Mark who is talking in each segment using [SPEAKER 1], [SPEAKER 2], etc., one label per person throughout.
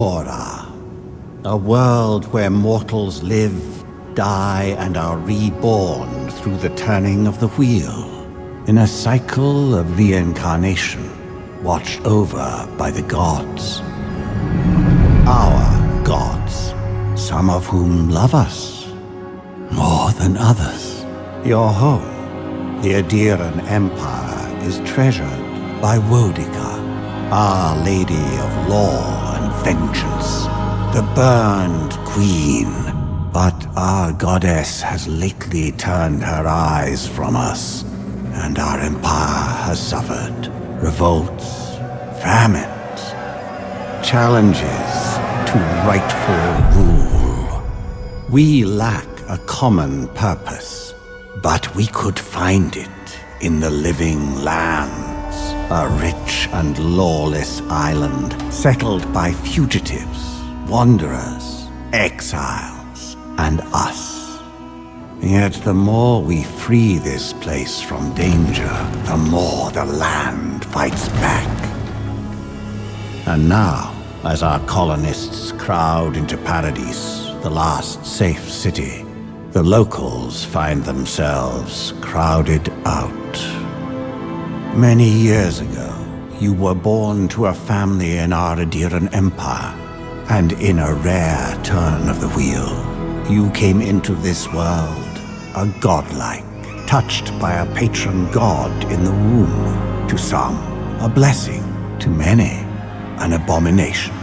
[SPEAKER 1] Eora, a world where mortals live, die, and are reborn through the turning of the wheel, in a cycle of reincarnation, watched over by the gods. Our gods, some of whom love us more than others. Your home, the Adiran Empire, is treasured by Wodica, Our Lady of Law and Vengeance, the Burned Queen. But our goddess has lately turned her eyes from us, and our empire has suffered revolts, famines, challenges to rightful rule. We lack a common purpose, but we could find it in the living lands, a rich and lawless island settled by fugitives, wanderers, exiles, and us. Yet the more we free this place from danger, the more the land fights back. And now, as our colonists crowd into Paradise, the last safe city, the locals find themselves crowded out. Many years ago, you were born to a family in our Adiran Empire, and in a rare turn of the wheel, you came into this world, a godlike, touched by a patron god in the womb. To some, a blessing. To many, an abomination.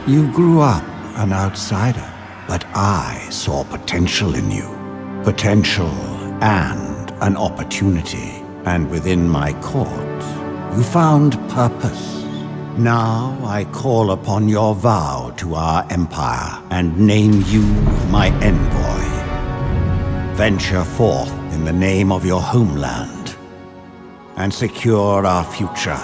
[SPEAKER 1] You grew up an outsider, but I saw potential in you. Potential and an opportunity. And within my court, you found purpose. Now I call upon your vow to our empire and name you my envoy. Venture forth in the name of your homeland and secure our future.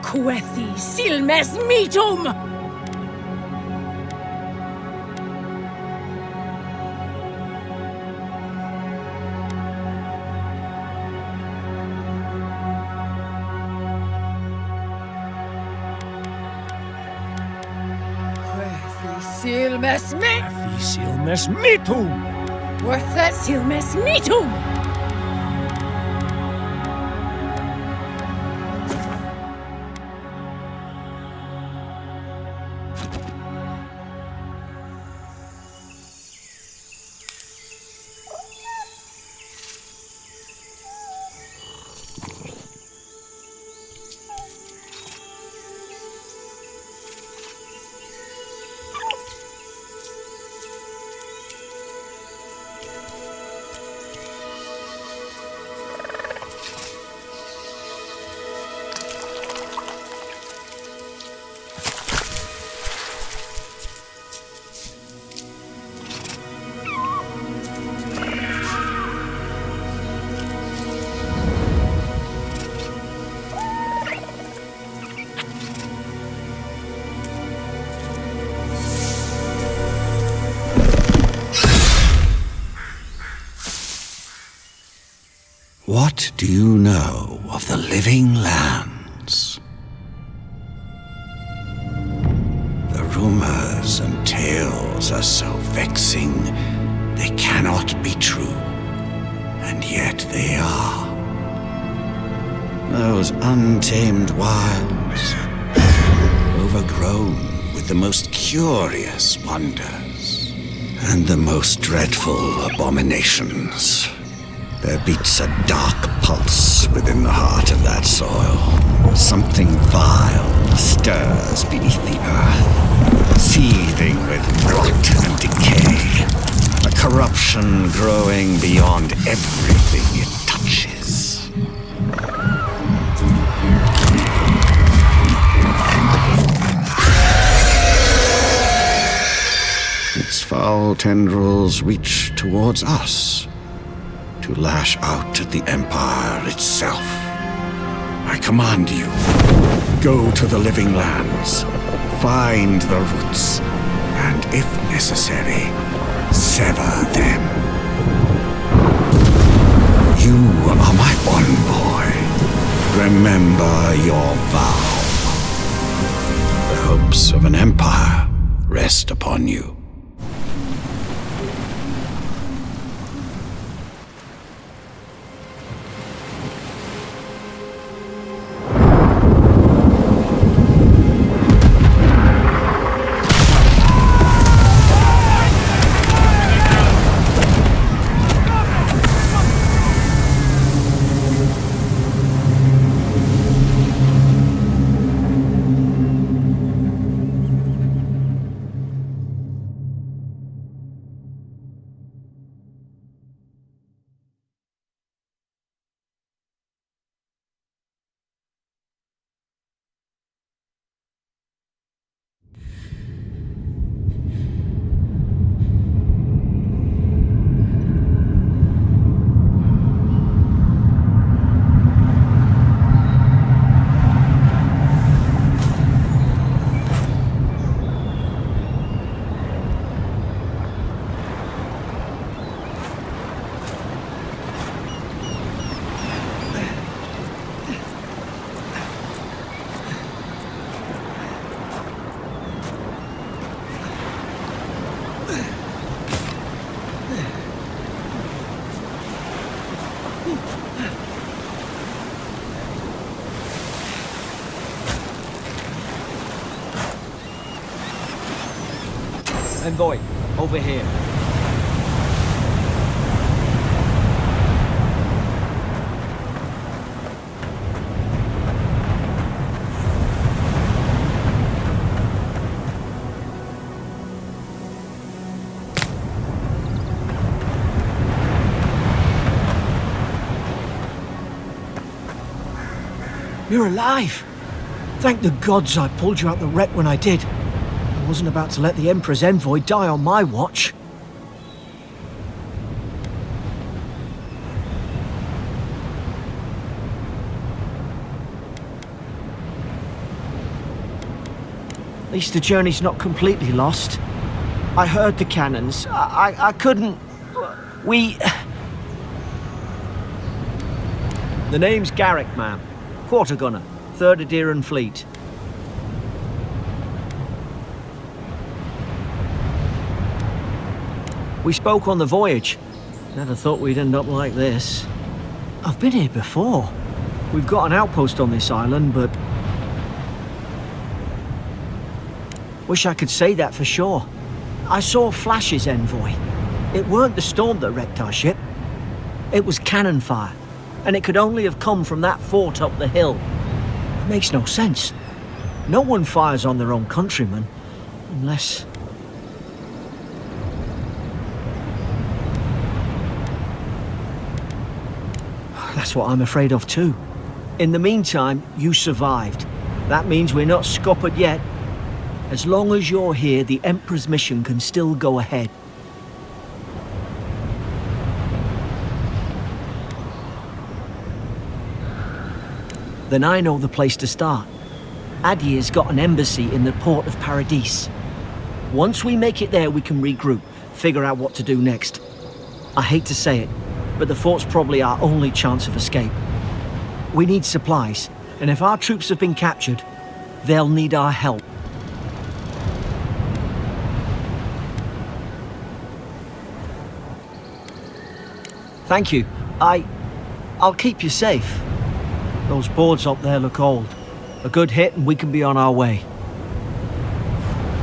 [SPEAKER 2] Quethi silmes mitum!
[SPEAKER 3] Silmes mitum!
[SPEAKER 2] Worth that silmes mitum!
[SPEAKER 1] What do you know of the living lands? The rumors and tales are so vexing, they cannot be true, and yet they are. Those untamed wilds, overgrown with the most curious wonders and the most dreadful abominations. There beats a dark pulse within the heart of that soil. Something vile stirs beneath the earth, seething with rot and decay. A corruption growing beyond everything it touches. Its foul tendrils reach towards us, to lash out at the Empire itself. I command you, go to the living lands, find the roots, and if necessary, sever them. You are my envoy. Remember your vow. The hopes of an empire rest upon you.
[SPEAKER 4] Envoy, over here.
[SPEAKER 5] You're alive! Thank the gods I pulled you out the wreck when I did. I wasn't about to let the Emperor's envoy die on my watch. At least the journey's not completely lost. I heard the cannons. I couldn't... We...
[SPEAKER 4] The name's Garrick, ma'am. Quarter gunner, 3rd Adheran Fleet. We spoke on the voyage. Never thought we'd end up like this.
[SPEAKER 5] I've been here before.
[SPEAKER 4] We've got an outpost on this island, but...
[SPEAKER 5] Wish I could say that for sure. I saw flashes, Envoy. It weren't the storm that wrecked our ship. It was cannon fire, and it could only have come from that fort up the hill. It makes no sense. No one fires on their own countrymen, unless... That's what I'm afraid of too. In the meantime, you survived. That means we're not scuppered yet. As long as you're here, the Emperor's mission can still go ahead. Then I know the place to start. Adir's got an embassy in the port of Paradis. Once we make it there, we can regroup, figure out what to do next. I hate to say it, but the fort's probably our only chance of escape. We need supplies, and if our troops have been captured, they'll need our help. Thank you. I'll keep you safe. Those boards up there look old. A good hit and we can be on our way.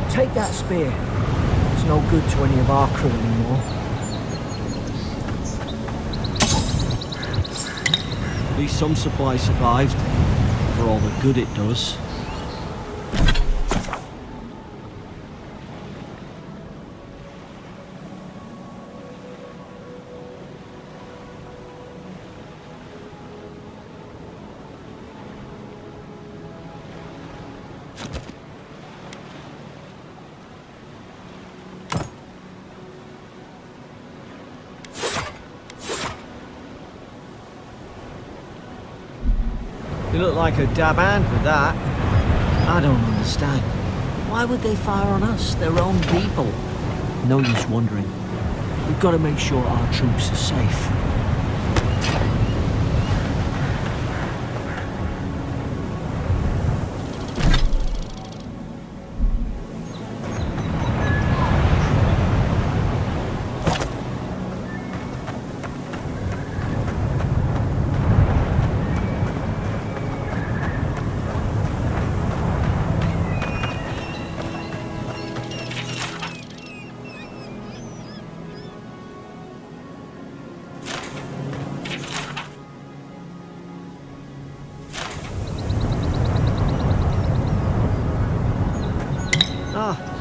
[SPEAKER 5] Take that spear. It's no good to any of our crew anymore. At least some supplies survived, for all the good it does. You look like a dab hand with that. I don't understand. Why would they fire on us, their own people? No use wondering. We've got to make sure our troops are safe.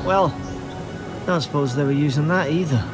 [SPEAKER 5] Well, I don't suppose they were using that either.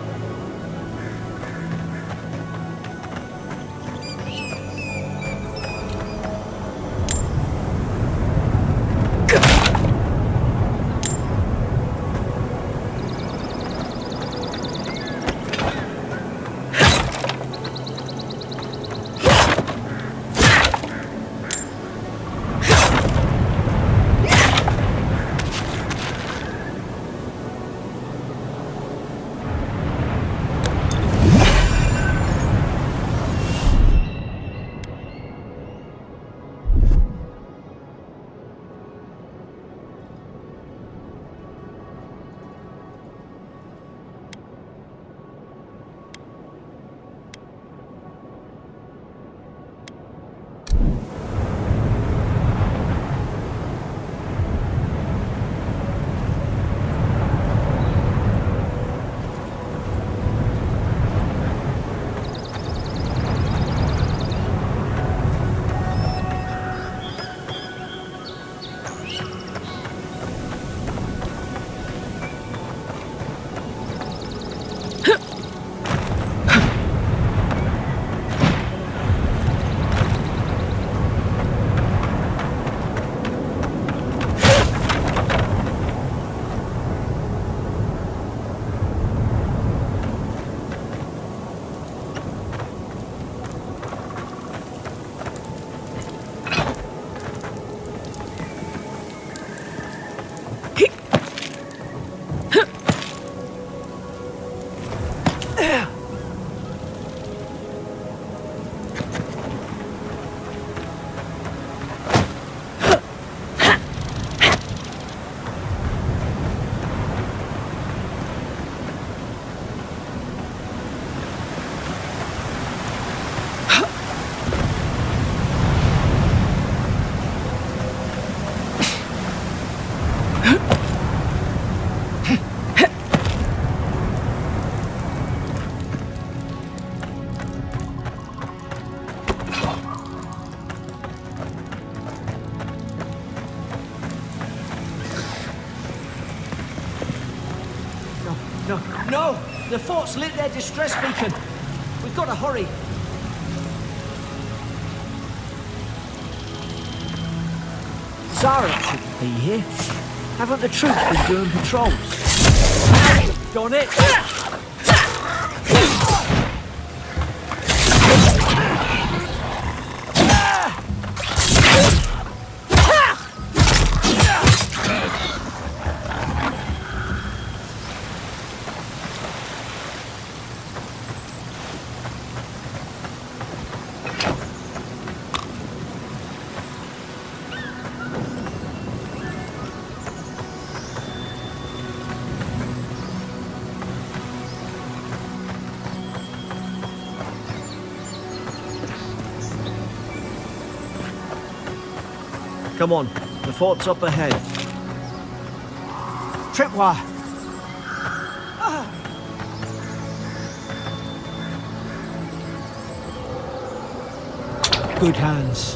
[SPEAKER 5] No! The fort's lit their distress beacon. We've got to hurry. Zara shouldn't be here. Haven't the troops been doing patrols? Done it! Come on, the fort's up ahead. Tripwire! Good hands.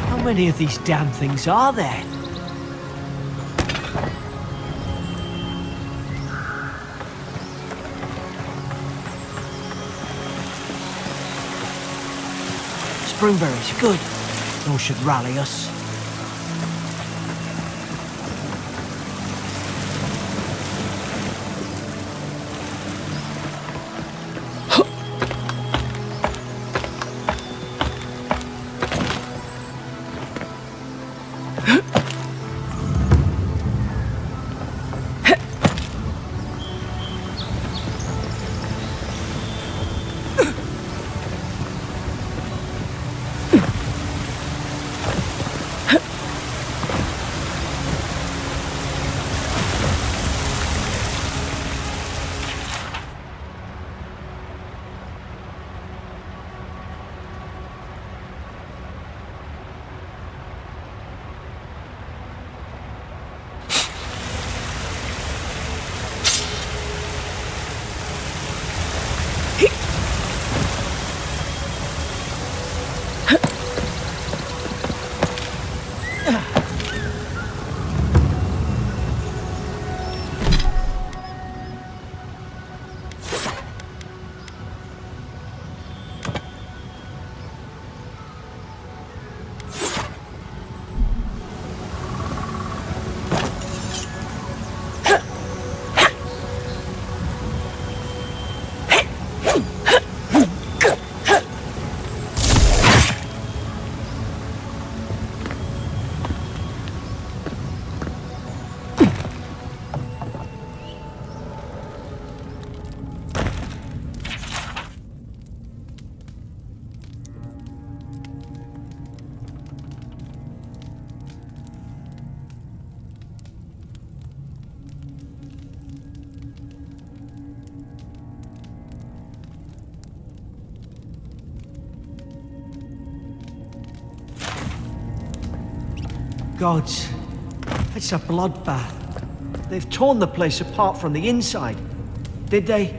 [SPEAKER 5] How many of these damn things are there? Springberries, good. Those should rally us. Gods, it's a bloodbath. They've torn the place apart from the inside. Did they?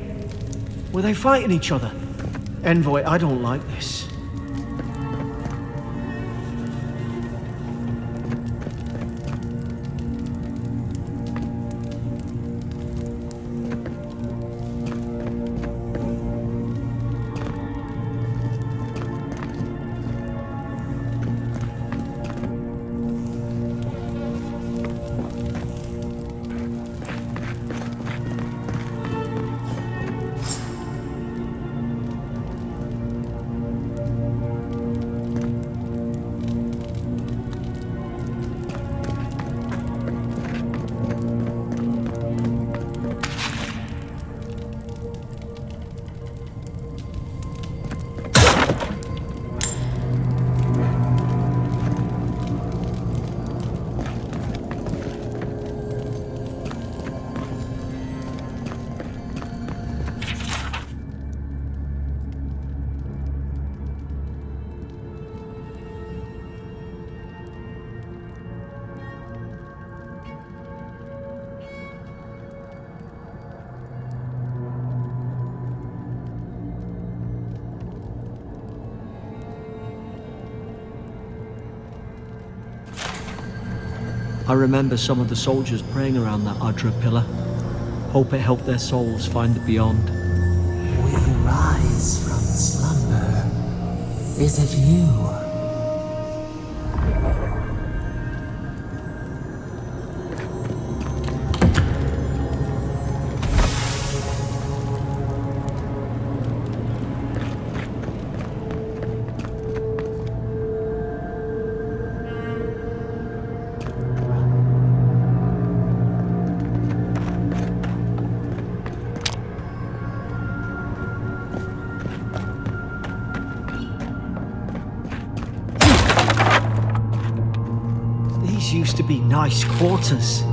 [SPEAKER 5] Were they fighting each other? Envoy, I don't like this. I remember some of the soldiers praying around that Adra pillar. Hope it helped their souls find the beyond.
[SPEAKER 6] We rise from slumber. Is it you?
[SPEAKER 5] These used to be nice quarters.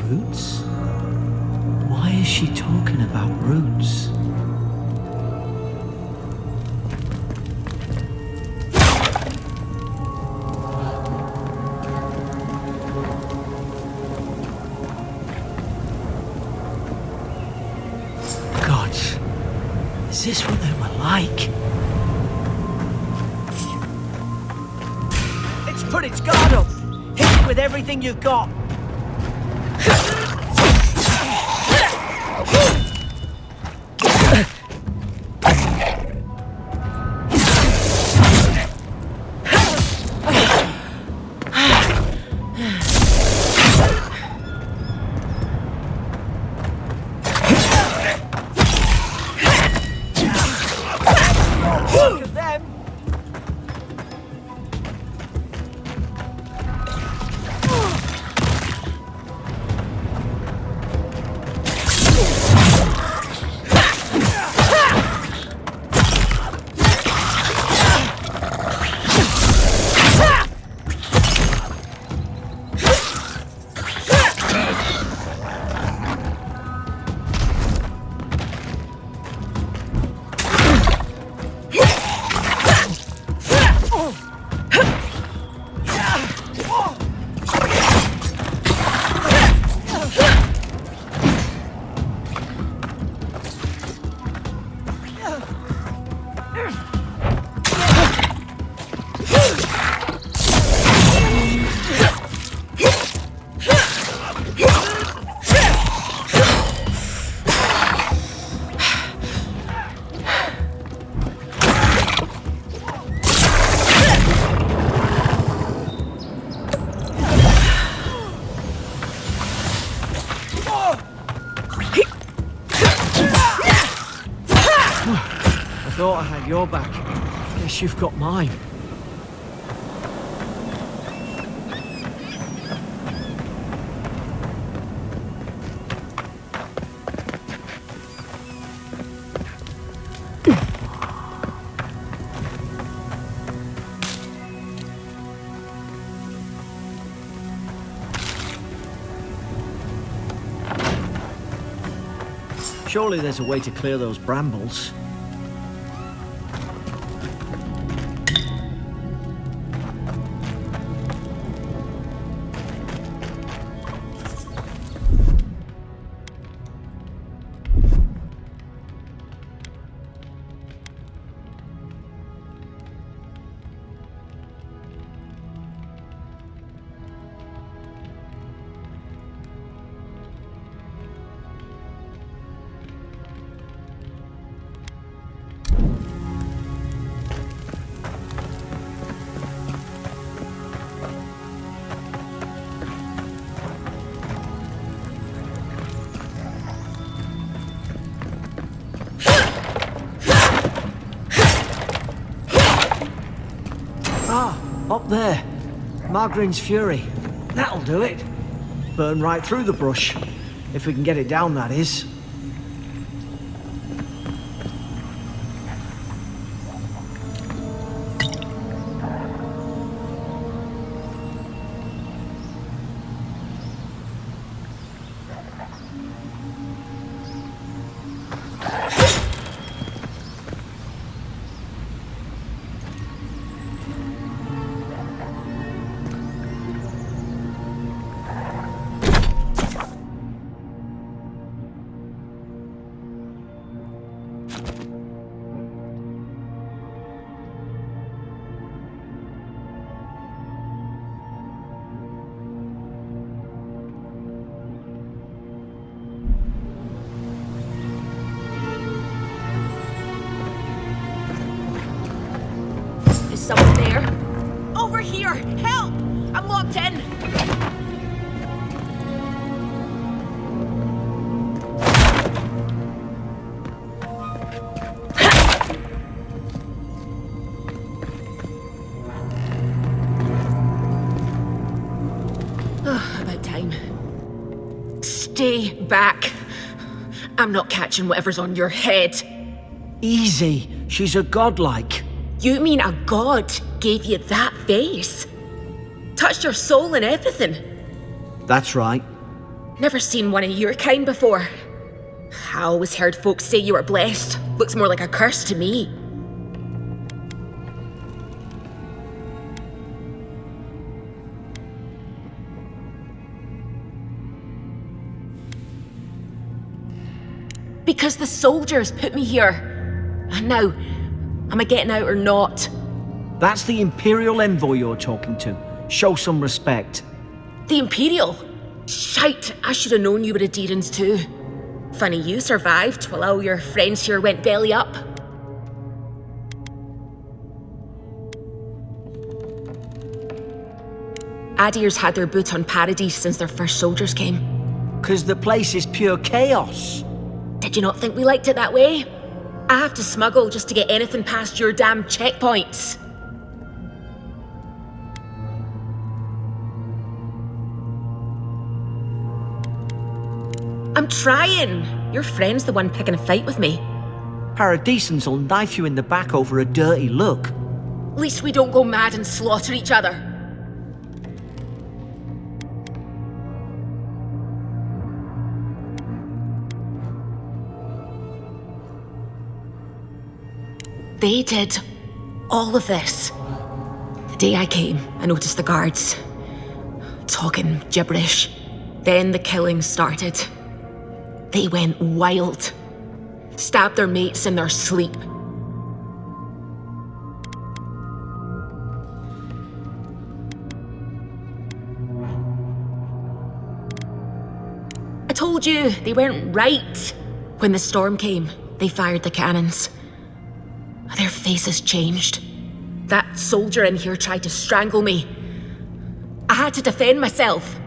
[SPEAKER 5] Roots? Why is she talking about roots? Gods, is this what they were like?
[SPEAKER 4] It's put its guard up. Hit it with everything you've got.
[SPEAKER 5] thought I had your back. Guess you've got mine. Surely there's a way to clear those brambles. Up there. Margarine's Fury. That'll do it. Burn right through the brush. If we can get it down, that is.
[SPEAKER 2] Someone there? Over here! Help! I'm locked in! About time. Stay back. I'm not catching whatever's on your head.
[SPEAKER 5] Easy. She's a godlike.
[SPEAKER 2] You mean a god gave you that face? Touched your soul and everything?
[SPEAKER 5] That's right.
[SPEAKER 2] Never seen one of your kind before. I always heard folks say you were blessed. Looks more like a curse to me. Because the soldiers put me here. And now, am I getting out or not?
[SPEAKER 5] That's the Imperial envoy you're talking to. Show some respect.
[SPEAKER 2] The Imperial? Shite, I should have known you were Adherents too. Funny you survived while all your friends here went belly up. Adir's had their boot on Paradise since their first soldiers came.
[SPEAKER 5] 'Cause the place is pure chaos.
[SPEAKER 2] Did you not think we liked it that way? I have to smuggle just to get anything past your damn checkpoints. I'm trying. Your friend's the one picking a fight with me.
[SPEAKER 5] Paradisans will knife you in the back over a dirty look.
[SPEAKER 2] At least we don't go mad and slaughter each other. They did all of this. The day I came, I noticed the guards talking gibberish. Then the killings started. They went wild. Stabbed their mates in their sleep. I told you, they weren't right. When the storm came, they fired the cannons. Their faces changed. That soldier in here tried to strangle me. I had to defend myself.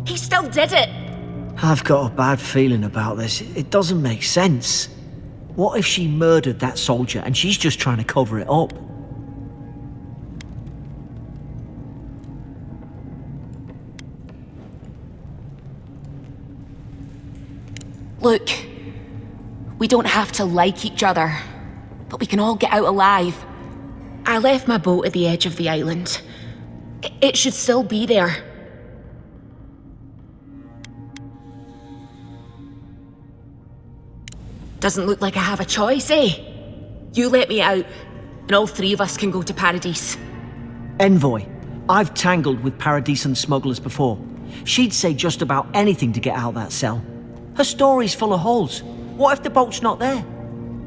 [SPEAKER 2] He still did it.
[SPEAKER 5] I've got a bad feeling about this. It doesn't make sense. What if she murdered that soldier and she's just trying to cover it up?
[SPEAKER 2] Look, we don't have to like each other, but we can all get out alive. I left my boat at the edge of the island. It should still be there. Doesn't look like I have a choice, eh? You let me out, and all three of us can go to Paradise.
[SPEAKER 5] Envoy, I've tangled with Paradisan smugglers before. She'd say just about anything to get out of that cell. Her story's full of holes. What if the boat's not there?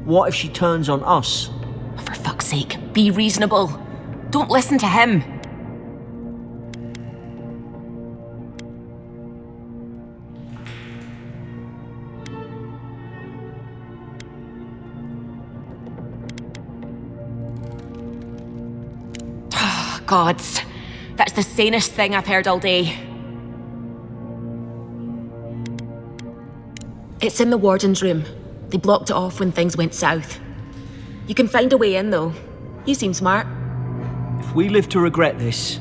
[SPEAKER 5] What if she turns on us?
[SPEAKER 2] For fuck's sake, be reasonable. Don't listen to him. Gods, that's the sanest thing I've heard all day. It's in the warden's room. They blocked it off when things went south. You can find a way in, though. You seem smart.
[SPEAKER 5] If we live to regret this...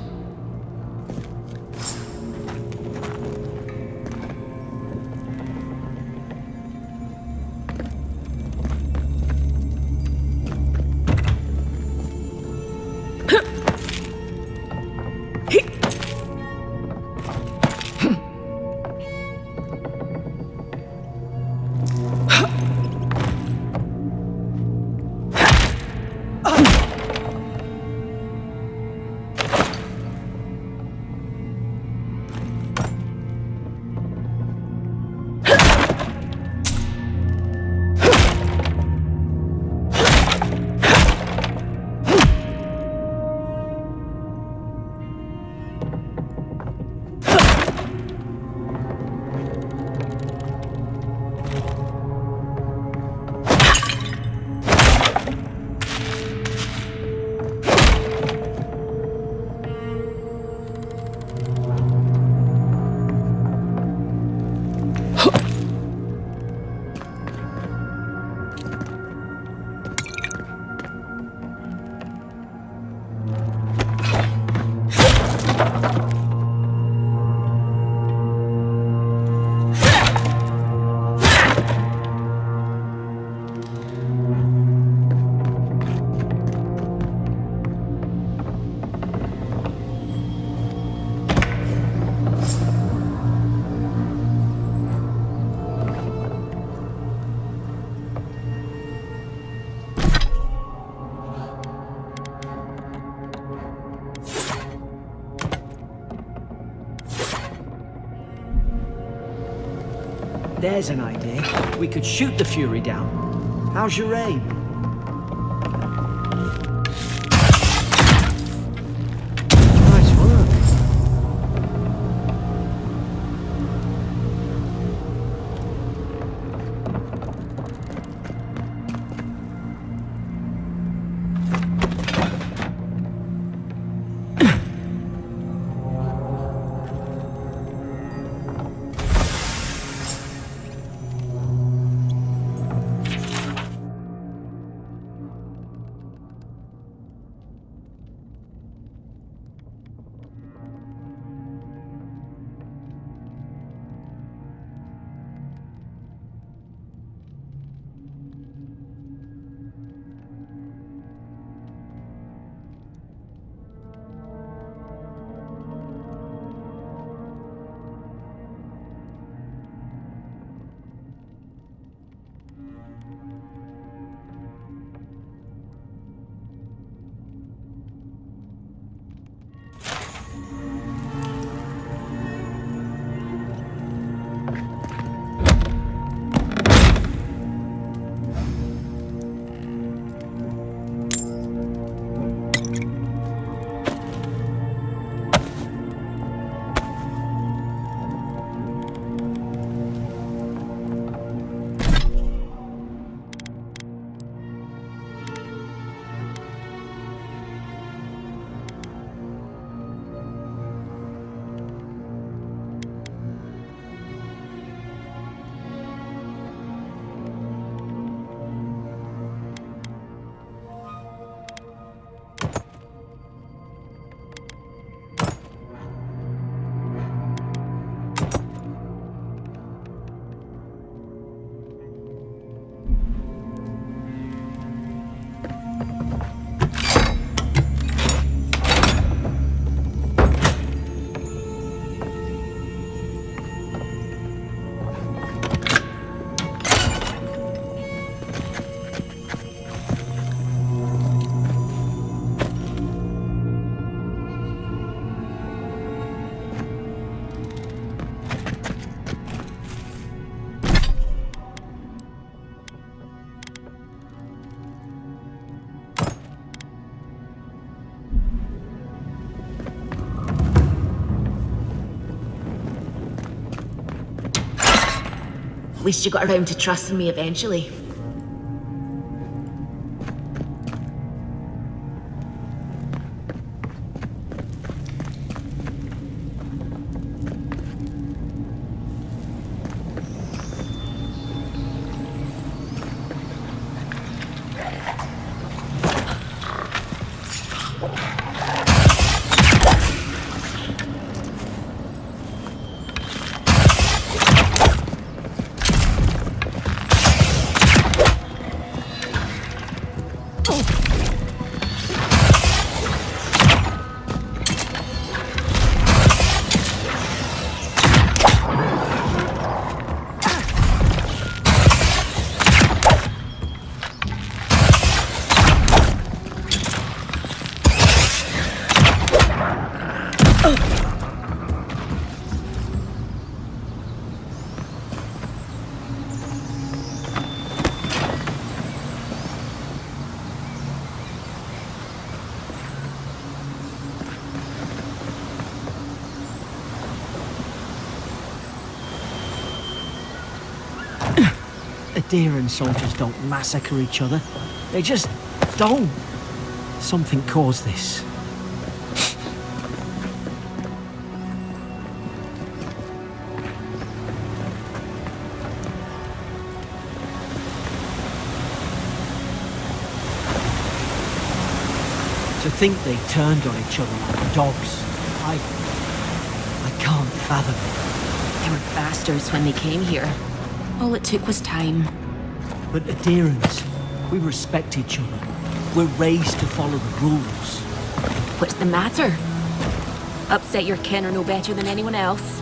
[SPEAKER 5] There's an idea. We could shoot the Fury down. How's your aim? Nice work.
[SPEAKER 2] At least you got around to trusting me eventually.
[SPEAKER 5] Adherent soldiers don't massacre each other. They just don't. Something caused this. To think they turned on each other like dogs. I can't fathom it.
[SPEAKER 2] They were bastards when they came here. All it took was time.
[SPEAKER 5] But adherents, we respect each other. We're raised to follow the rules.
[SPEAKER 2] What's the matter? Upset your kin are no better than anyone else.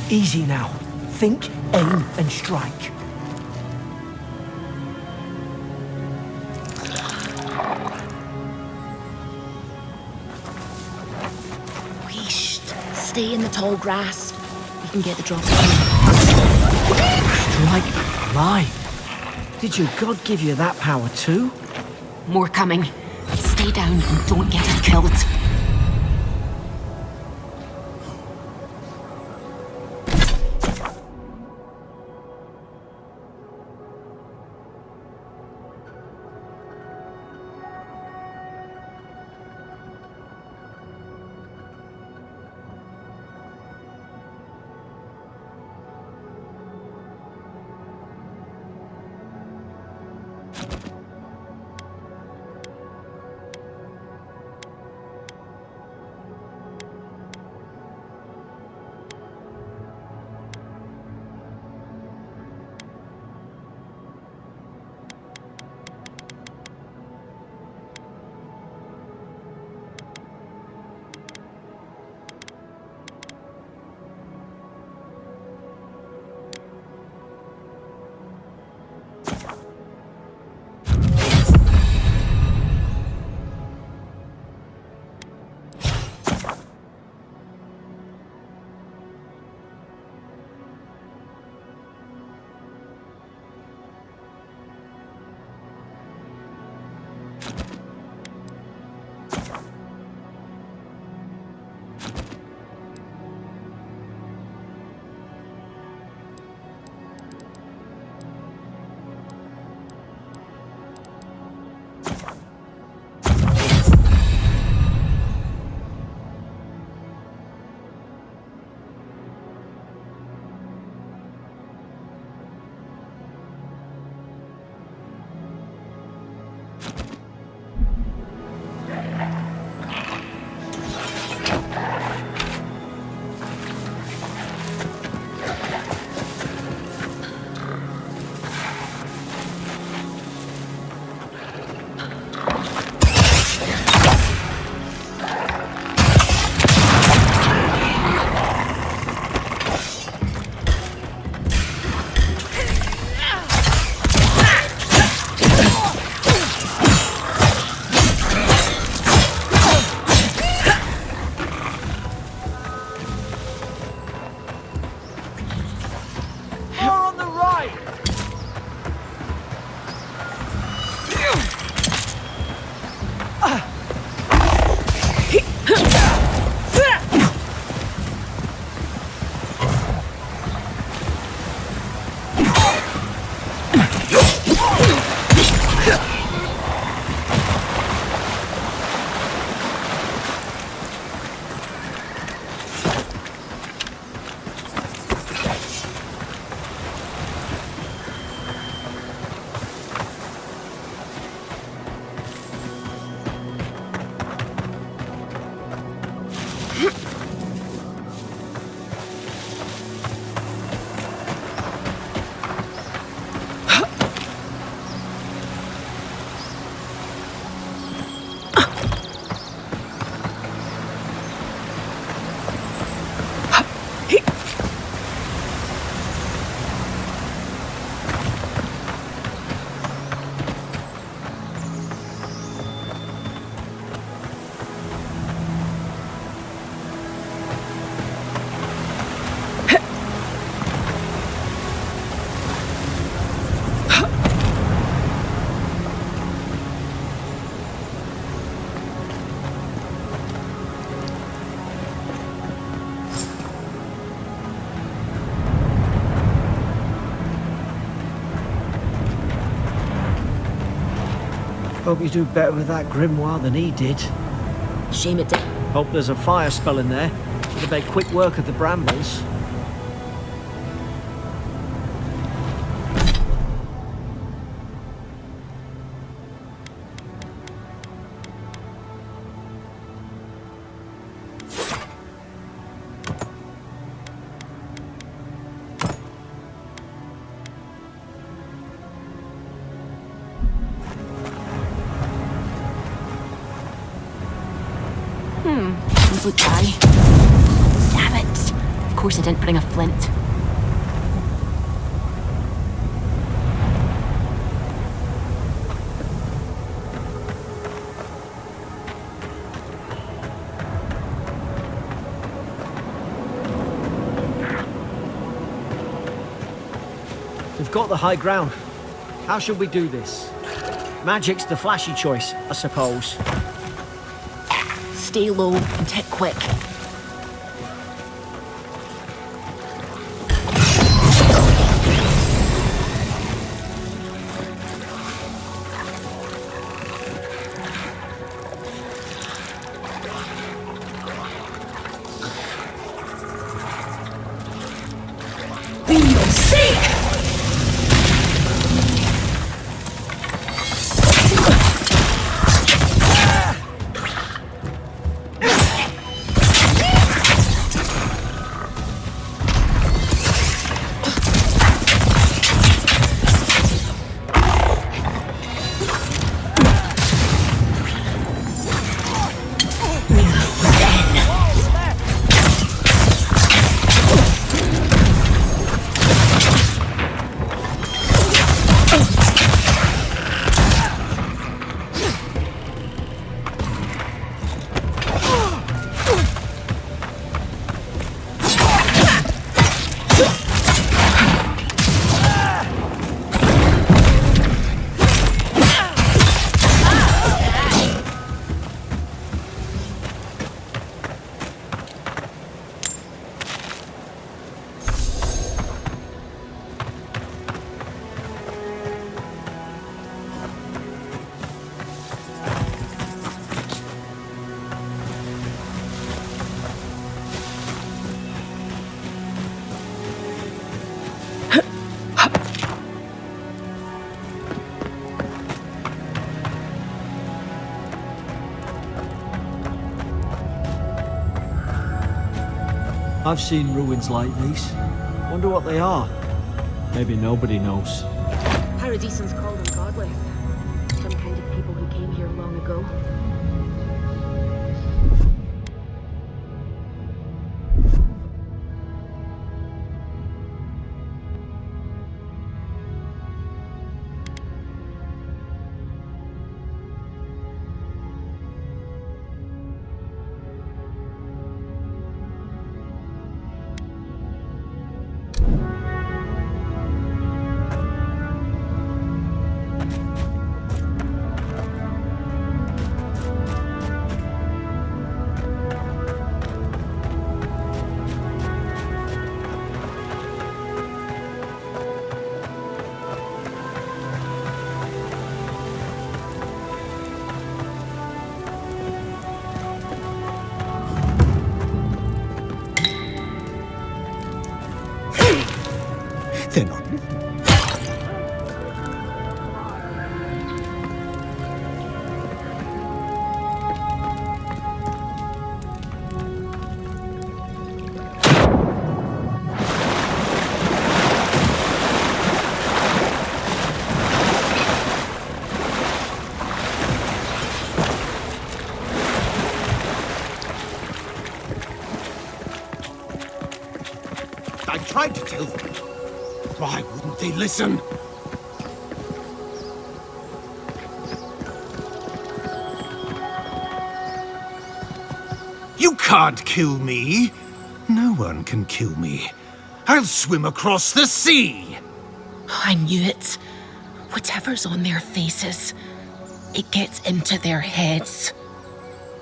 [SPEAKER 5] Easy now. Think, aim, and strike.
[SPEAKER 2] Wheesht. Stay in the tall grass. We can get the drop.
[SPEAKER 5] Strike blind. Did your god give you that power too?
[SPEAKER 2] More coming. Stay down and don't get us killed.
[SPEAKER 5] Hope you do better with that grimoire than he did.
[SPEAKER 2] Shame it did.
[SPEAKER 5] Hope there's a fire spell in there. Would have made quick work of the brambles.
[SPEAKER 2] Would die. Damn it. Of course I didn't bring a flint.
[SPEAKER 5] We've got the high ground. How should we do this? Magic's the flashy choice, I suppose.
[SPEAKER 2] Stay low and hit quick.
[SPEAKER 5] I've seen ruins like these. Wonder what they are. Maybe nobody knows.
[SPEAKER 2] Paradisans call them godly. Some kind of people who came here long ago.
[SPEAKER 1] They're not.
[SPEAKER 3] I tried to tell them. Why wouldn't they listen? You can't kill me. No one can kill me. I'll swim across the sea.
[SPEAKER 2] I knew it. Whatever's on their faces, it gets into their heads.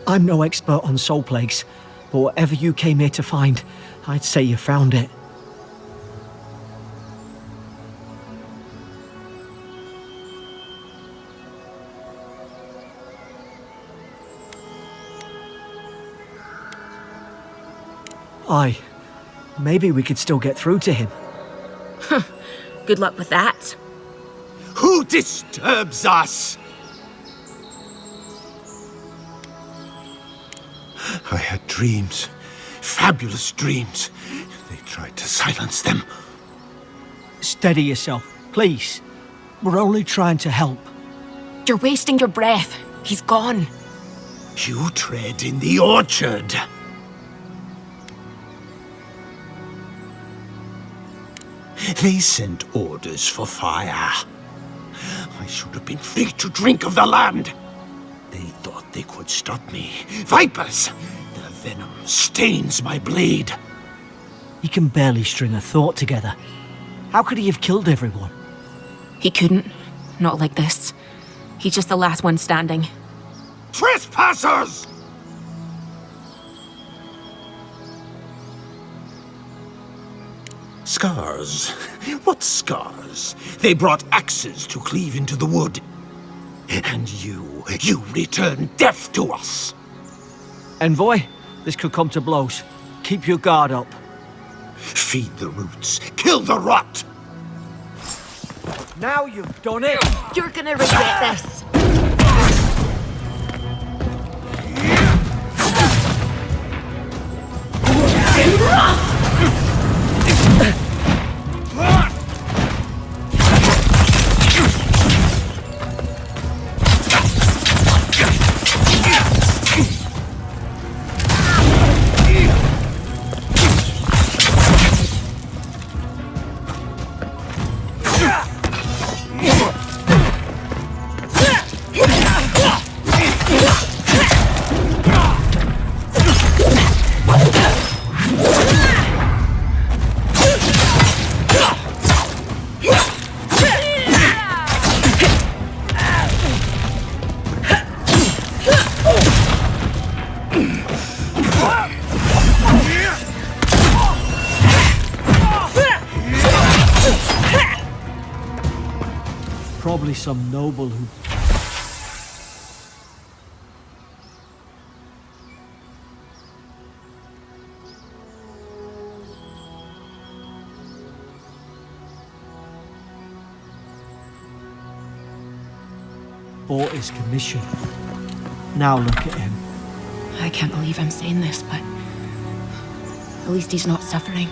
[SPEAKER 5] I'm no expert on soul plagues, but whatever you came here to find, I'd say you found it. Aye. Maybe we could still get through to him.
[SPEAKER 2] Good luck with that.
[SPEAKER 3] Who disturbs us? I had dreams. Fabulous dreams. They tried to silence them.
[SPEAKER 5] Steady yourself, please. We're only trying to help.
[SPEAKER 2] You're wasting your breath. He's gone.
[SPEAKER 3] You tread in the orchard. They sent orders for fire. I should have been free to drink of the land. They thought they could stop me. Vipers! Their venom stains my blade.
[SPEAKER 5] He can barely string a thought together. How could he have killed everyone?
[SPEAKER 2] He couldn't. Not like this. He's just the last one standing.
[SPEAKER 3] Trespassers! Scars? What scars? They brought axes to cleave into the wood. And you return death to us.
[SPEAKER 5] Envoy, this could come to blows. Keep your guard up.
[SPEAKER 3] Feed the roots, kill the rot!
[SPEAKER 5] Now you've done it!
[SPEAKER 2] You're gonna regret this.
[SPEAKER 5] Probably some noble who... bought his commission. Now look at him.
[SPEAKER 2] I can't believe I'm saying this, but at least he's not suffering.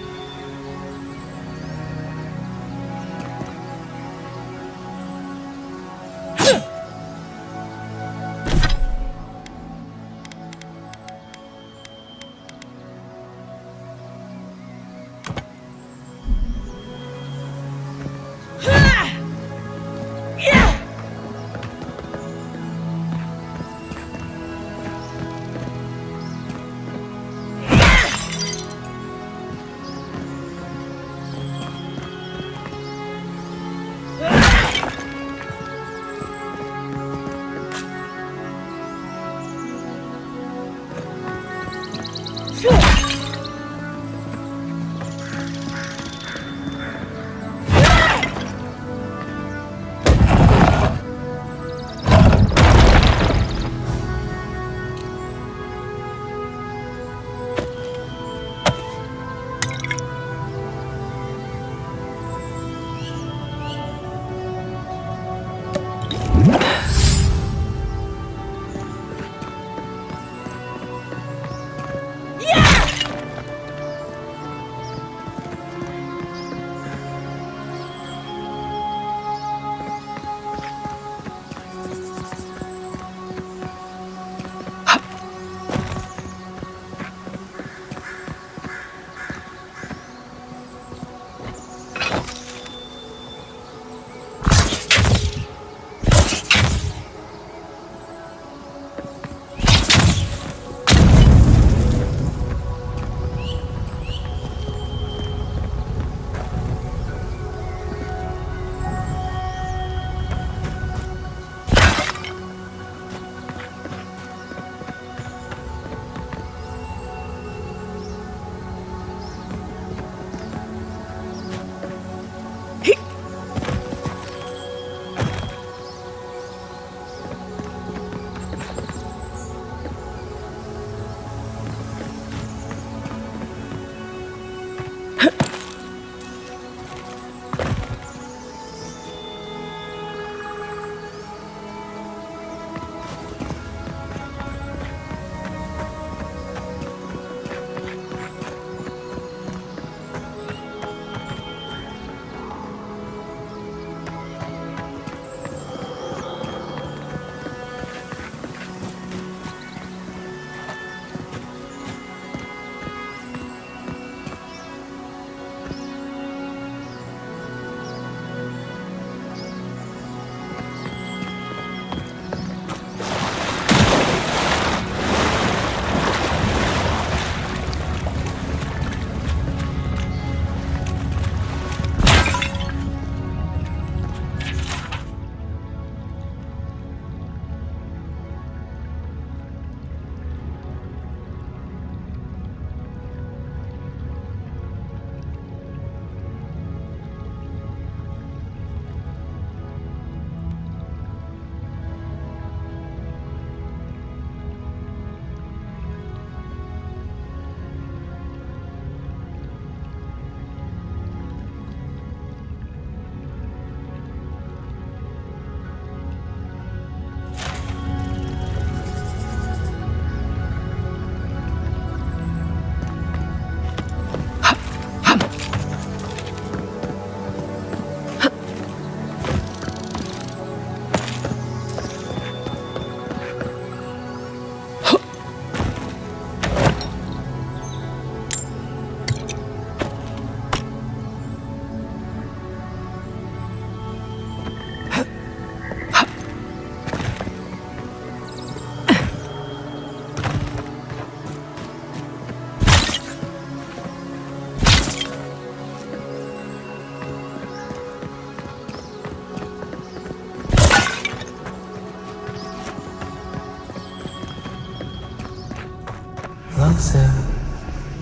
[SPEAKER 6] closer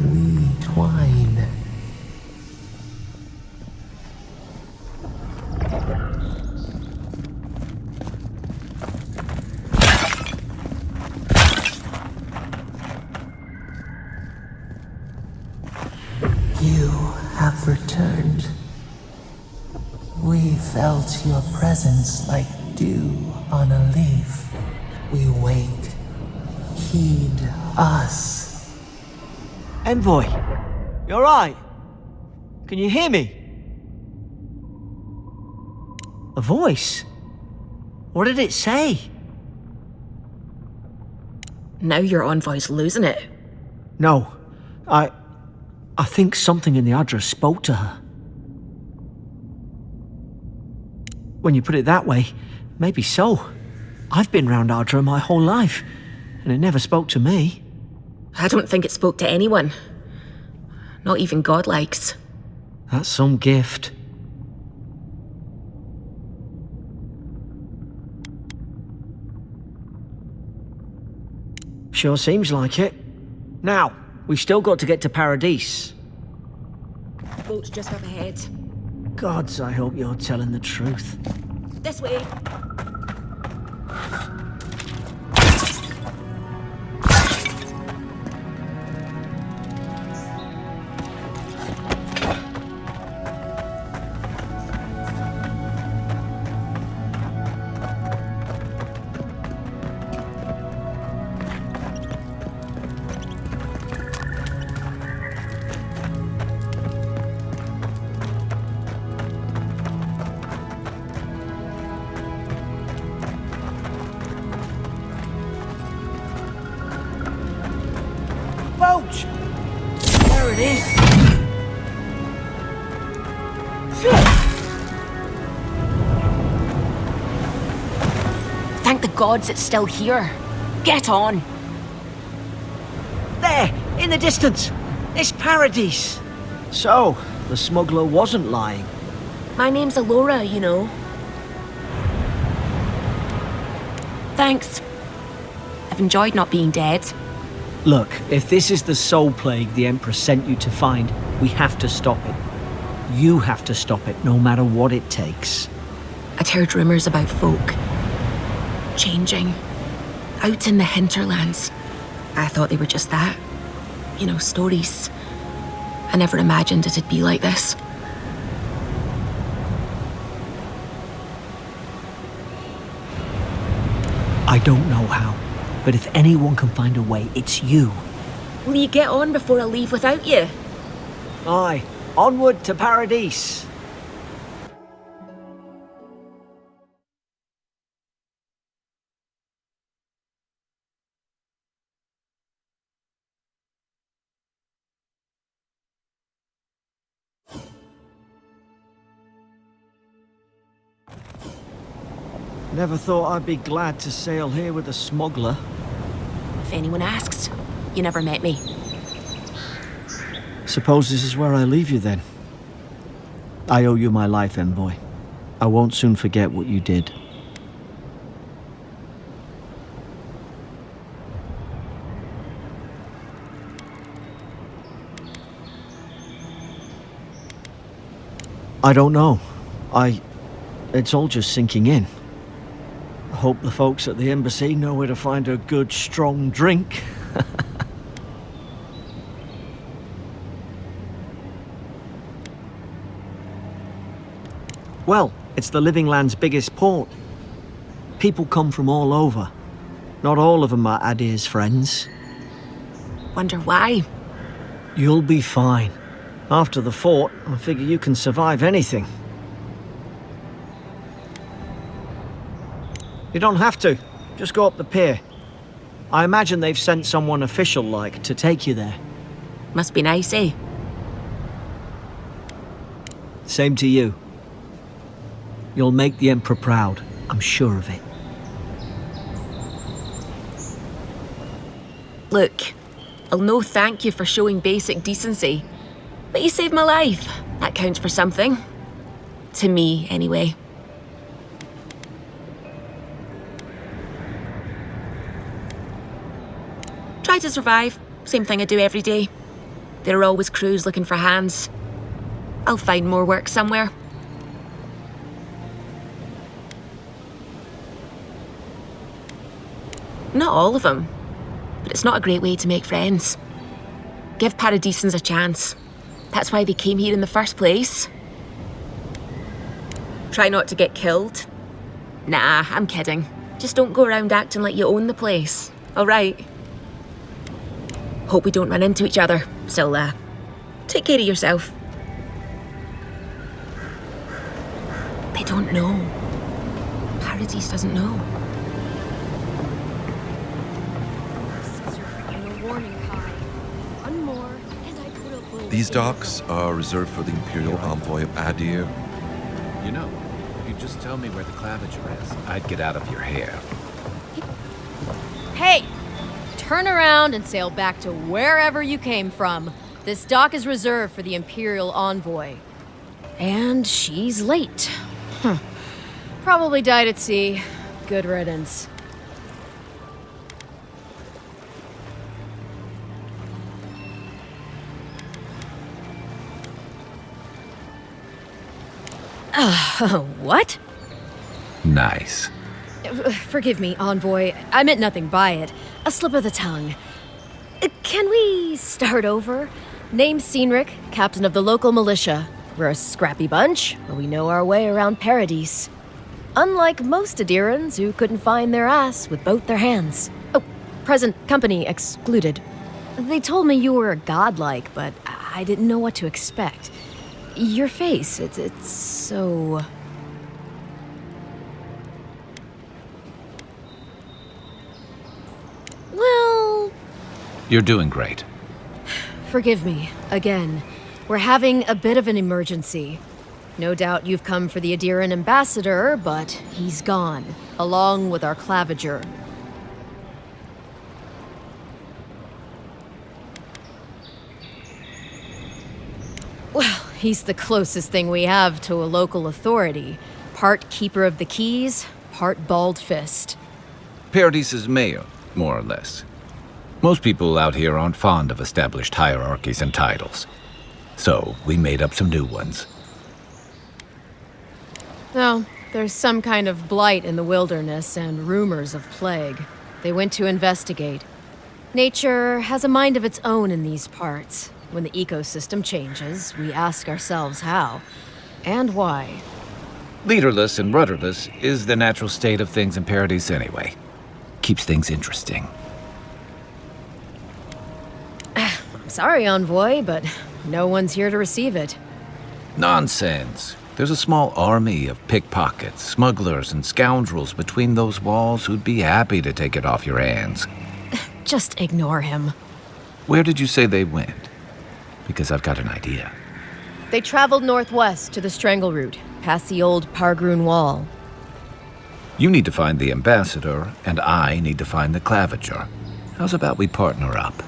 [SPEAKER 6] we twine. You have returned. We felt your presence like dew on a leaf. We wait. Heed us.
[SPEAKER 5] Envoy, you alright? Can you hear me? A voice? What did it say?
[SPEAKER 2] Now your envoy's losing it.
[SPEAKER 5] No, I think something in the address spoke to her. When you put it that way, maybe so. I've been round Ardra my whole life, and it never spoke to me.
[SPEAKER 2] I don't think it spoke to anyone. Not even godlikes.
[SPEAKER 5] That's some gift. Sure seems like it. Now, we've still got to get to Paradise.
[SPEAKER 2] Boat's just up ahead.
[SPEAKER 5] Gods, I hope you're telling the truth.
[SPEAKER 2] This way.
[SPEAKER 5] Boat! There it is.
[SPEAKER 2] Thank the gods it's still here. Get on.
[SPEAKER 5] There, in the distance. It's Paradise. So, the smuggler wasn't lying.
[SPEAKER 2] My name's Eora, you know. Thanks. I've enjoyed not being dead.
[SPEAKER 5] Look, if this is the soul plague the Emperor sent you to find, we have to stop it. You have to stop it, no matter what it takes.
[SPEAKER 2] I'd heard rumours about folk changing out in the hinterlands. I thought they were just that. You know, stories. I never imagined it'd be like this.
[SPEAKER 5] I don't know how, but if anyone can find a way, it's you.
[SPEAKER 2] Will you get on before I leave without you?
[SPEAKER 5] Aye, onward to Paradise. Never thought I'd be glad to sail here with a smuggler.
[SPEAKER 2] If anyone asks, you never met me.
[SPEAKER 5] Suppose this is where I leave you then. I owe you my life, Envoy. I won't soon forget what you did. I don't know. It's all just sinking in. I hope the folks at the embassy know where to find a good, strong drink. Well, it's the Living Land's biggest port. People come from all over. Not all of them are Adir's friends.
[SPEAKER 2] Wonder why?
[SPEAKER 5] You'll be fine. After the fort, I figure you can survive anything. You don't have to. Just go up the pier. I imagine they've sent someone official-like to take you there.
[SPEAKER 2] Must be nice, eh?
[SPEAKER 5] Same to you. You'll make the Emperor proud. I'm sure of it.
[SPEAKER 2] Look, I'll no thank you for showing basic decency. But you saved my life. That counts for something. To me, anyway. Try to survive. Same thing I do every day. There are always crews looking for hands. I'll find more work somewhere. Not all of them, but it's not a great way to make friends. Give Paradisans a chance. That's why they came here in the first place. Try not to get killed. Nah, I'm kidding. Just don't go around acting like you own the place, alright? Hope we don't run into each other, so take care of yourself. They don't know. Paradis doesn't know.
[SPEAKER 7] These docks are reserved for the Imperial Envoy of Adir.
[SPEAKER 8] You know, if you just tell me where the claviger is, I'd get out of your hair.
[SPEAKER 9] Hey! Turn around and sail back to wherever you came from. This dock is reserved for the Imperial Envoy. And she's late. Probably died at sea. Good riddance. What?
[SPEAKER 8] Nice.
[SPEAKER 9] Forgive me, Envoy. I meant nothing by it. A slip of the tongue. Can we start over? Name's Cynric, captain of the local militia. We're a scrappy bunch, but we know our way around Paradis. Unlike most Adirans who couldn't find their ass with both their hands. Oh, present company excluded. They told me you were godlike, but I didn't know what to expect. Your face, it's so... Well...
[SPEAKER 8] You're doing great.
[SPEAKER 9] Forgive me, again. We're having a bit of an emergency. No doubt you've come for the Adiran ambassador, but he's gone, along with our claviger. Well, he's the closest thing we have to a local authority. Part keeper of the keys, part bald fist.
[SPEAKER 8] Paradis's mayor, more or less. Most people out here aren't fond of established hierarchies and titles. So, we made up some new ones.
[SPEAKER 9] No, there's some kind of blight in the wilderness and rumors of plague. They went to investigate. Nature has a mind of its own in these parts. When the ecosystem changes, we ask ourselves how and why.
[SPEAKER 8] Leaderless and rudderless is the natural state of things in Paradis anyway. Keeps things interesting.
[SPEAKER 9] I'm sorry, Envoy, but no one's here to receive it.
[SPEAKER 8] Nonsense. There's a small army of pickpockets, smugglers, and scoundrels between those walls who'd be happy to take it off your hands.
[SPEAKER 9] Just ignore him.
[SPEAKER 8] Where did you say they went? Because I've got an idea.
[SPEAKER 9] They traveled northwest to the Strangle Route, past the old Pargroon Wall.
[SPEAKER 8] You need to find the ambassador, and I need to find the claviger. How's about we partner up?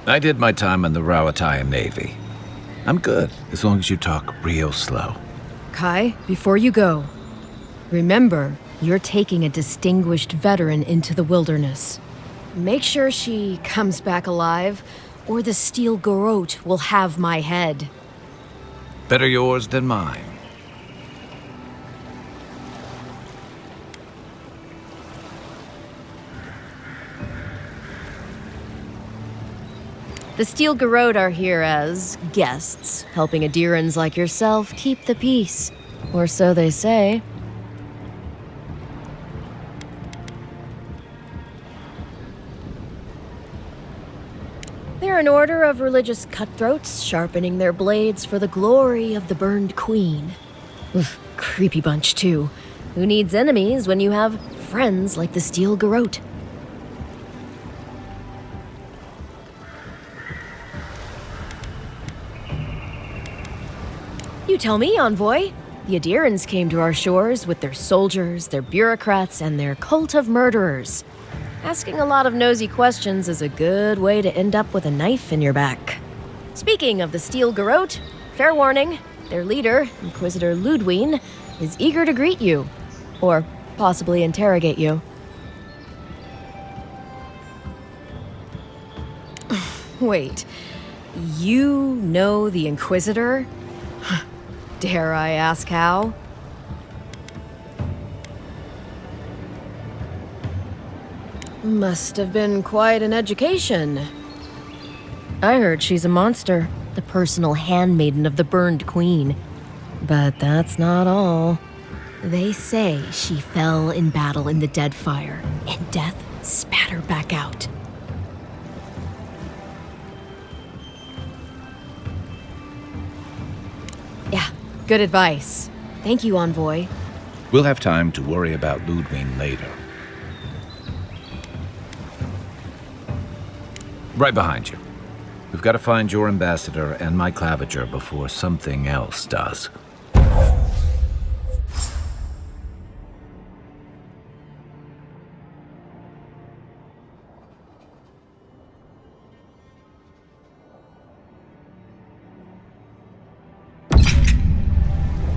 [SPEAKER 8] I did my time in the Rawatayan Navy. I'm good, as long as you talk real slow.
[SPEAKER 9] Kai, before you go, remember, you're taking a distinguished veteran into the wilderness. Make sure she comes back alive, or the Steel Garrote will have my head.
[SPEAKER 8] Better yours than mine.
[SPEAKER 9] The Steel Garrote are here as guests, helping Adirans like yourself keep the peace. Or so they say. They're an order of religious cutthroats, sharpening their blades for the glory of the burned queen. Oof, creepy bunch, too. Who needs enemies when you have friends like the Steel Garrote? You tell me, Envoy. The Adirans came to our shores with their soldiers, their bureaucrats, and their cult of murderers. Asking a lot of nosy questions is a good way to end up with a knife in your back. Speaking of the Steel Garrote, fair warning, their leader, Inquisitor Ludwine, is eager to greet you. Or possibly interrogate you. Wait, you know the Inquisitor? Dare I ask how? Must have been quite an education. I heard she's a monster, the personal handmaiden of the burned queen. But that's not all. They say she fell in battle in the dead fire, and death spat her back out. Yeah, good advice. Thank you, Envoy.
[SPEAKER 8] We'll have time to worry about Ludwig later. Right behind you. We've got to find your ambassador and my claviger before something else does.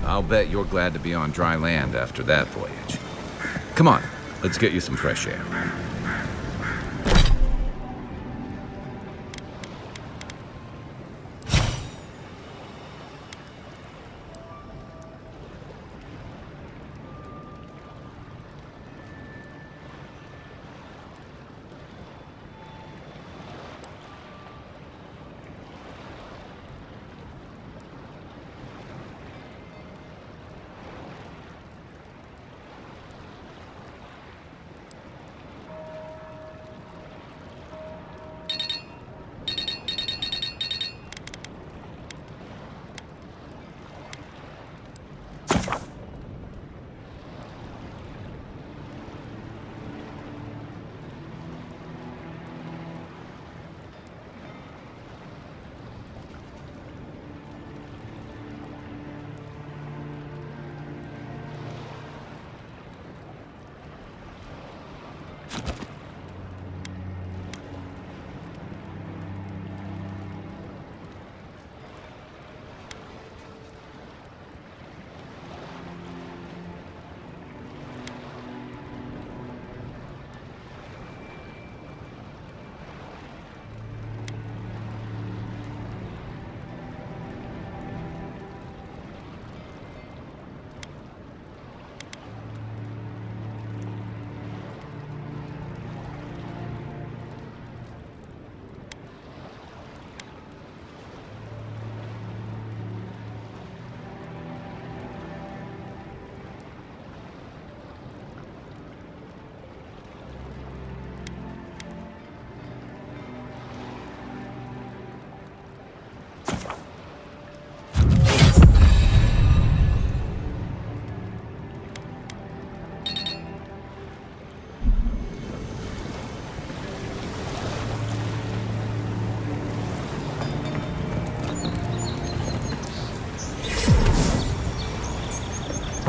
[SPEAKER 8] I'll bet you're glad to be on dry land after that voyage. Come on, let's get you some fresh air.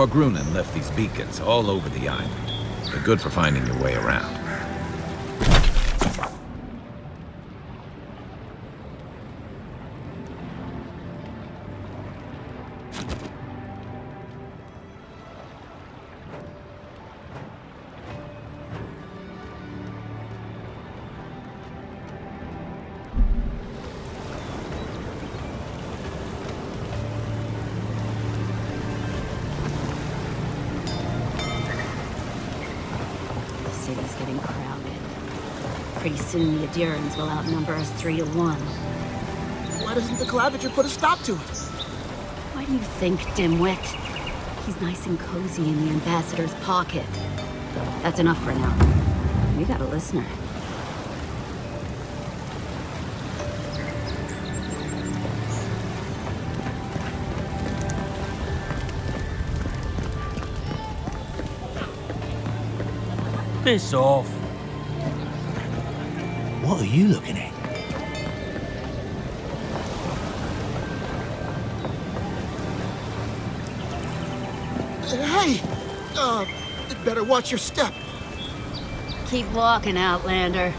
[SPEAKER 8] Grunin left these beacons all over the island. They're good for finding your way around.
[SPEAKER 10] Pretty soon the Adirans will outnumber us 3-1.
[SPEAKER 3] Why doesn't the claviger put a stop to it?
[SPEAKER 10] Why do you think, dimwit? He's nice and cozy in the ambassador's pocket. That's enough for now. We got a listener.
[SPEAKER 3] Piss off.
[SPEAKER 11] What are you looking at?
[SPEAKER 3] Hey! Better watch your step.
[SPEAKER 10] Keep walking, Outlander.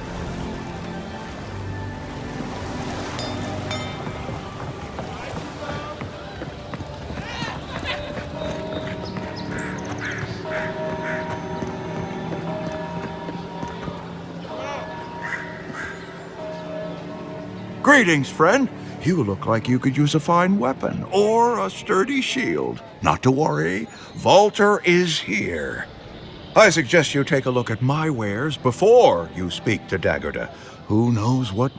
[SPEAKER 11] Greetings, friend. You look like you could use a fine weapon or a sturdy shield. Not to worry, Walter is here. I suggest you take a look at my wares before you speak to Daggerda. Who knows what...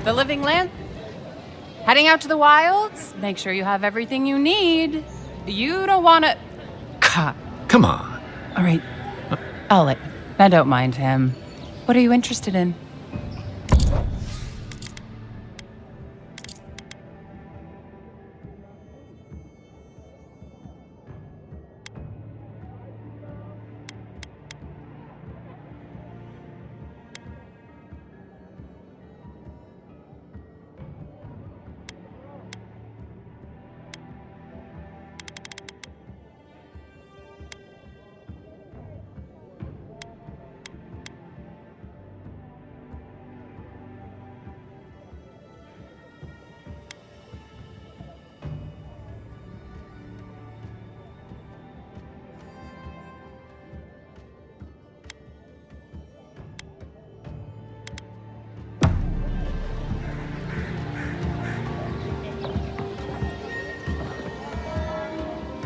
[SPEAKER 12] The living land? Heading out to the wilds? Make sure you have everything you need. You don't want to...
[SPEAKER 8] Come on.
[SPEAKER 12] All right. I'll let... I don't mind him. What are you interested in?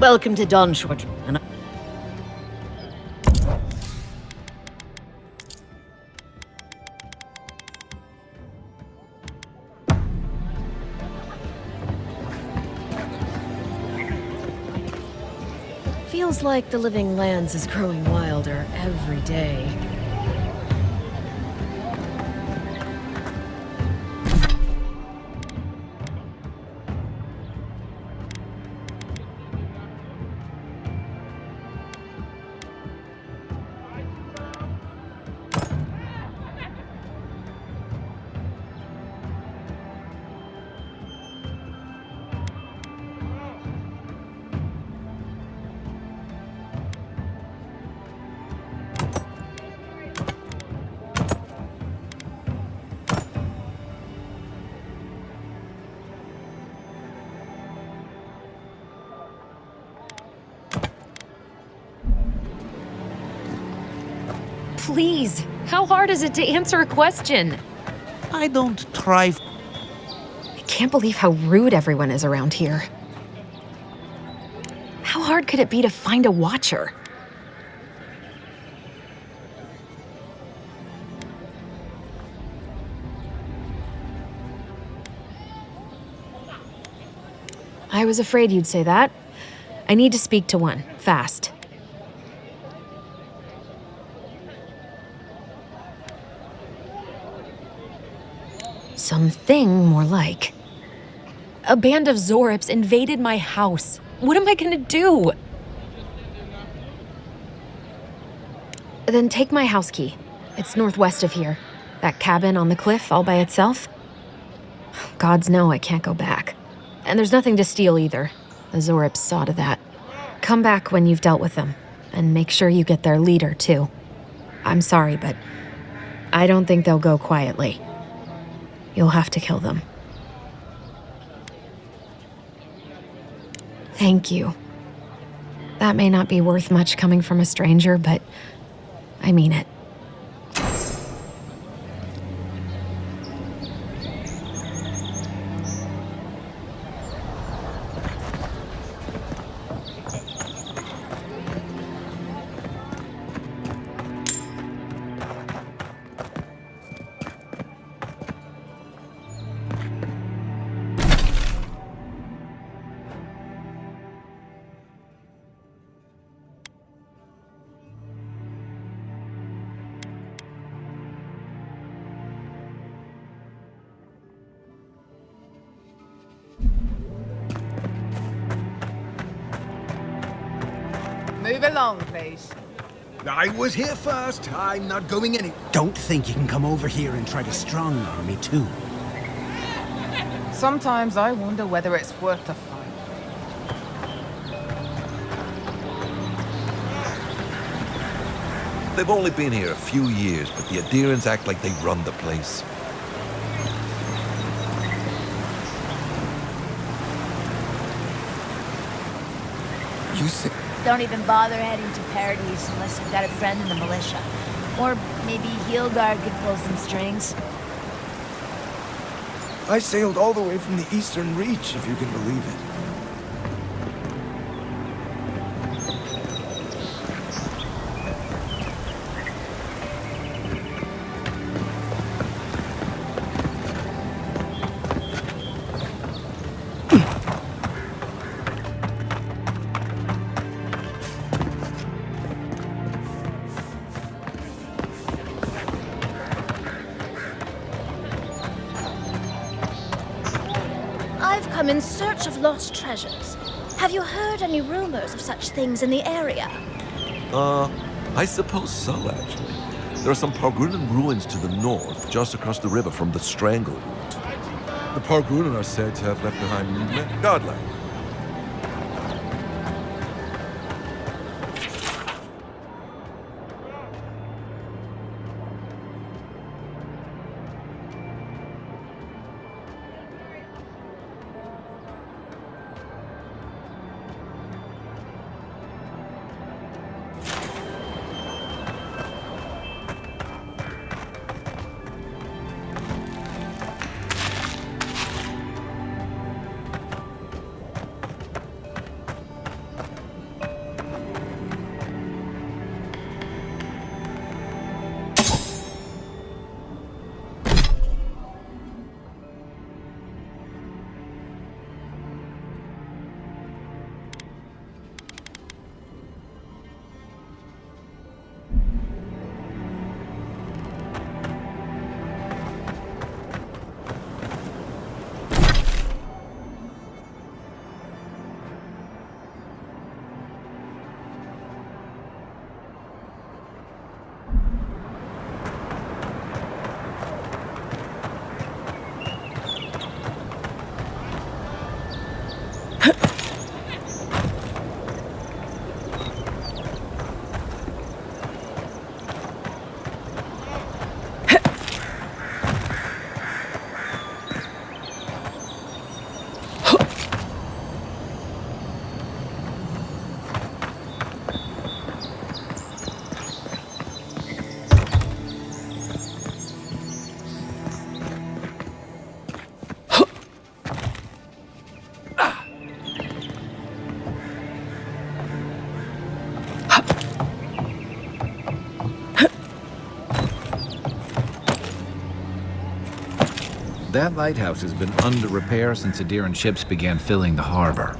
[SPEAKER 9] Welcome to Dawnshort. Feels like the living lands is growing wilder every day. Please, how hard is it to answer a question?
[SPEAKER 3] I don't try.
[SPEAKER 2] I can't believe how rude everyone is around here. How hard could it be to find a watcher? I was afraid you'd say that. I need to speak to one, fast. Something more like. A band of Zorips invaded my house. What am I gonna do? Then take my house key. It's northwest of here. That cabin on the cliff all by itself.
[SPEAKER 9] Gods know I can't go back. And there's nothing to steal either. Azorip saw to that. Come back when you've dealt with them, and make sure you get their leader, too. I'm sorry, but I don't think they'll go quietly. You'll have to kill them. Thank you. That may not be worth much coming from a stranger, but I mean it.
[SPEAKER 12] Move along, please.
[SPEAKER 13] I was here first. I'm not going any...
[SPEAKER 3] Don't think you can come over here and try to strong-arm me, too.
[SPEAKER 12] Sometimes I wonder whether it's worth the fight.
[SPEAKER 7] They've only been here a few years, but the adherents act like they run the place.
[SPEAKER 13] You said...
[SPEAKER 14] Don't even bother heading to Paradise unless you've got a friend in the militia. Or maybe Heelgard could pull some strings.
[SPEAKER 13] I sailed all the way from the Eastern Reach, if you can believe it.
[SPEAKER 14] I've come in search of lost treasures. Have you heard any rumors of such things in the area?
[SPEAKER 7] I suppose so, actually. There are some Pargrunan ruins to the north, just across the river from the Strangle route. The Pargrunan are said to have left behind godland.
[SPEAKER 8] That lighthouse has been under repair since Adiran ships began filling the harbor.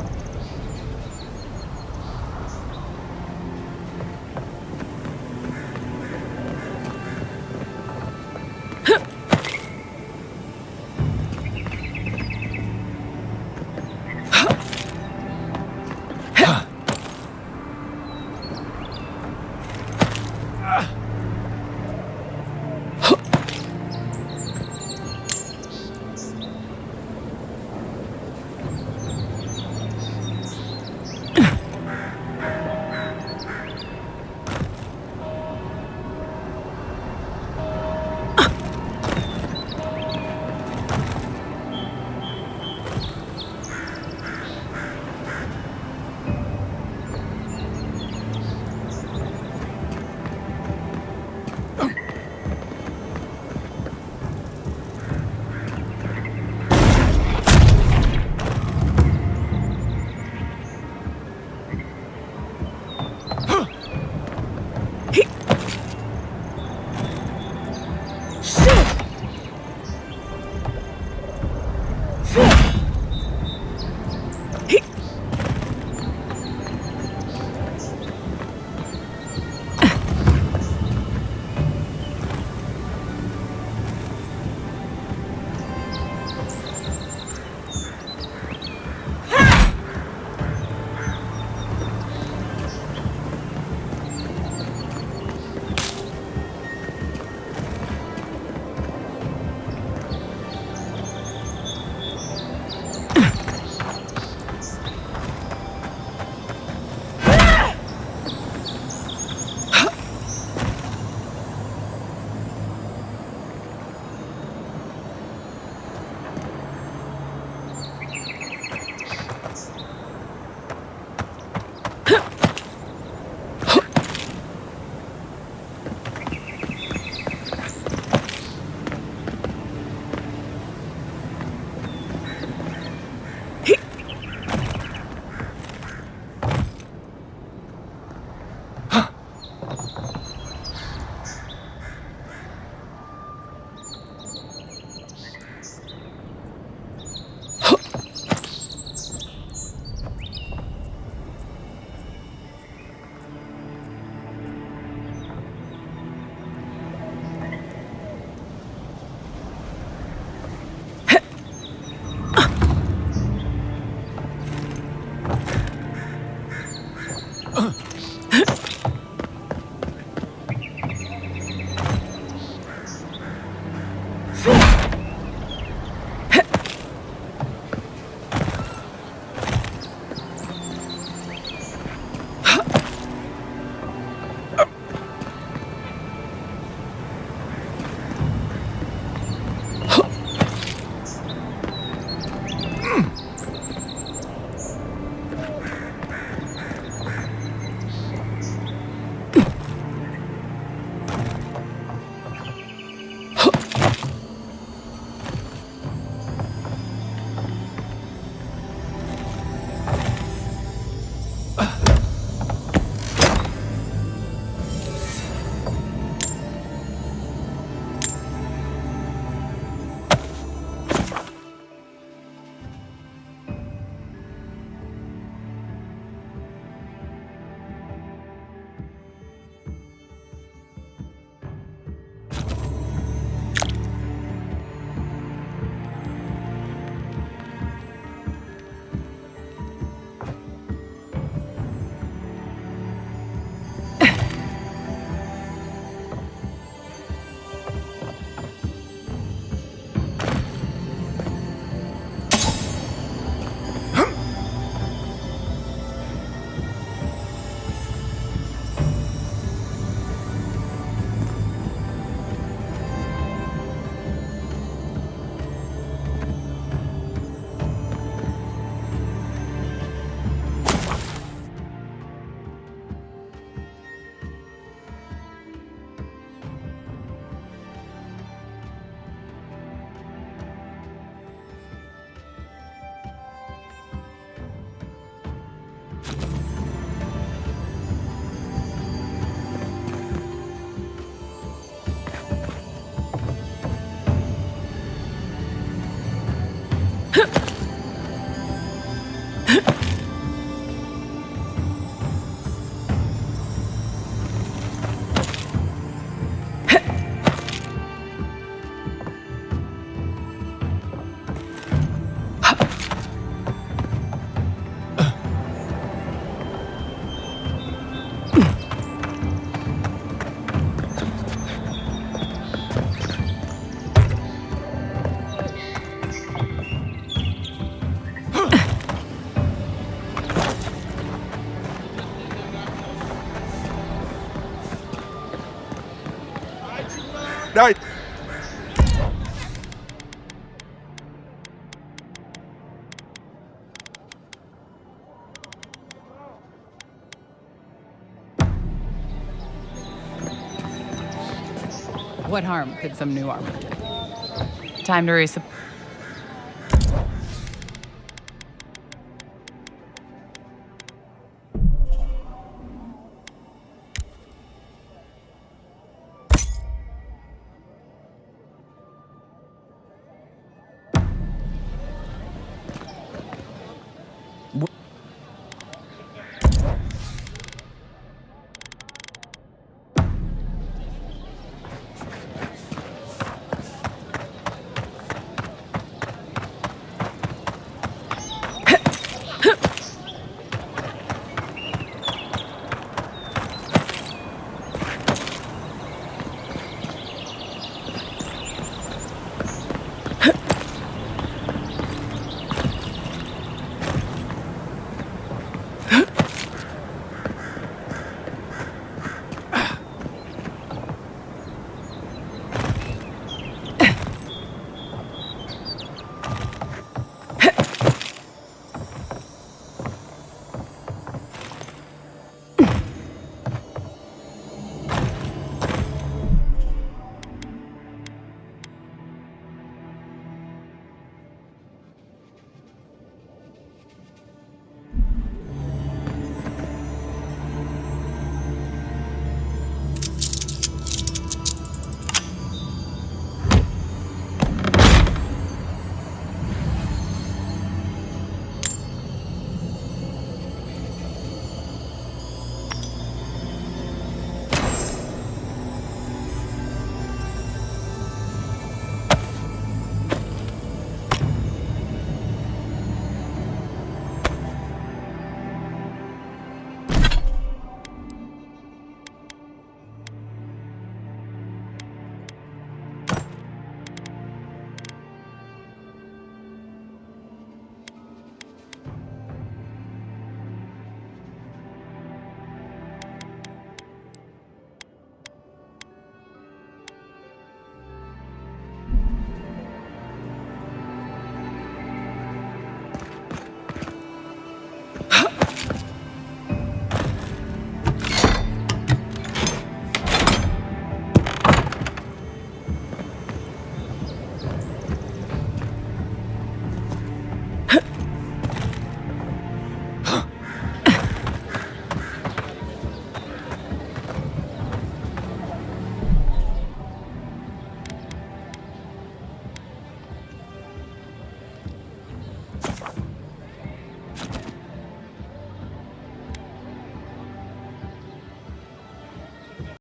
[SPEAKER 11] I...
[SPEAKER 12] What harm could some new armor do? Time to